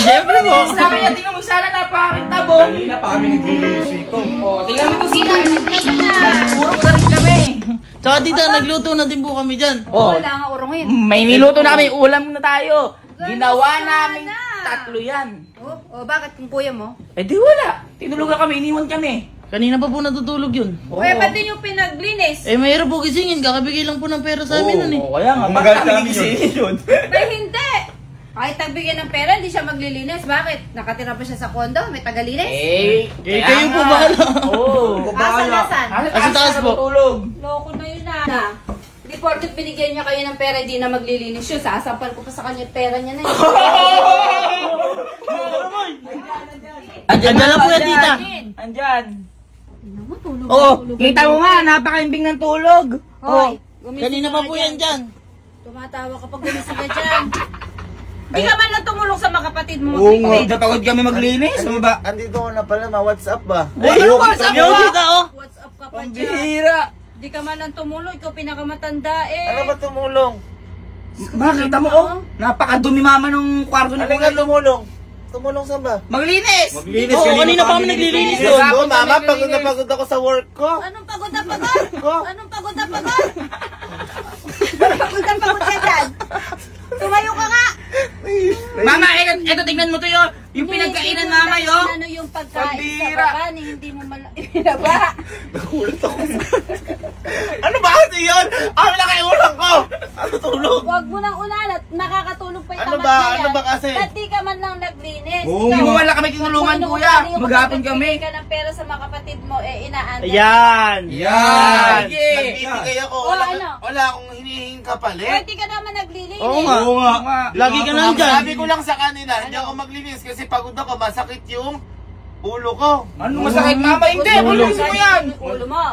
Siyempre po. Sabi niya, tingnan mo sana napakakintabo. Kanina pa kami naglilinis ko. Tingnan mo kusina. Puro ka rin kami. Tsaka tita, nagluto na din po kami dyan. Wala nga urong yun. May niluto na kami, ulam na tayo. Ginawa namin 3 yan. Bakit kung kuya mo? Eh di wala. Tinulugan kami, iniwan kami. Kanina pa po natutulog yun. Kuya, pati yung pinaglinis. Eh, mahirap po gisingin. Kakabigay lang po ng pera sa amin nun eh. Kaya nga, Magalit bakit kami namin gisingin yun? Ay, hindi! Kahit nagbigyan ng pera, hindi siya maglilinis. Bakit? Nakatira pa siya sa kondo? May tagalinis? Kayo po bahala. Oo. Asan? Sa taas po. Loko na yun na. Di porket binigyan niya kayo ng pera, di na maglilinis yun. Sasampal ko pa sa kanya pera niya na yun. Andyan na lang po yan, tita. Andyan. Tulog. Oo, kita mo nga, napakaimbing ng tulog. Hoy, Kanina pa po yan dyan. tumatawa kapag gumising ka dyan. Hindi ka man lang tumulong sa mga kapatid mo. Oo nga, napagod kami maglinis. Ano ba? Andito ko na pala, ma-WhatsApp ba? Ano ba? Sabi Yo, mo? tita, oh. What's up ka pa Ang dyan? bihira. Hindi ka man lang tumulong, ikaw pinakamatanda eh. Ano ba tumulong? Makita mo, oh. Napakadumi mama nung kwarto ni Ano nga Kuya. tumulong? Tumulong saan ba? Maglinis! Maglinis. Oo, kanina pa kami naglilinis doon. Yes, go, mama, pagod na pagod ako sa work ko. Anong pagod na pagod? Anong pagod na pagod? Pagod na pagod ka dyan. Tumayo ka nga. Mama, eto tignan mo to yun. Yung pinagkainan mama yun. Ano yung pagkain sa Pambira. baba ni hindi mo ibinaba. Nakulat ako. Ano ba kasi yun? Ano na kayo ulang ko? Ano tulog? Huwag mo nang unalat. Nakakatulog pa yung Ano tamat ba? na yan. Ano ba kasi? Ba't di ka man lang naglinis? Hindi mo wala kami tinulungan, kuya. Maghapon kami. Ka ng pera sa mga kapatid mo, inaanda. Ayan. Yan! Sige. Nagbibigay ako. Oh, ano? Wala akong hinihinging Eh, kapalit. di ka naman naglilinis. Oo nga. Oo nga. Lagi ka Ang nandyan. sabi ko lang sa kanila, hindi ako maglinis kasi pagod ako, masakit yung ulo ko. Ano masakit, mama? Hindi, maglinis mo yan. Ulo mo.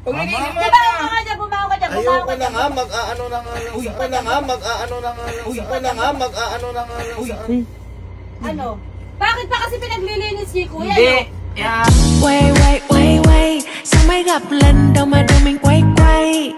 Paglinisin mo yan. Bumawa ka dyan, bumawa ka dyan, bumawa Ayoko ka na dyan. nga, mag-aano na nga lang sa... Ayoko na nga, mag-aano na nga lang sa... Ayoko na nga, mag-aano na nga lang sa... Ano? Bakit pa kasi pinaglilinis ni Kuya? Hindi. no? Yan. Quay quay quay quay, sao mới gặp lần đầu mà đôi mình quay quay.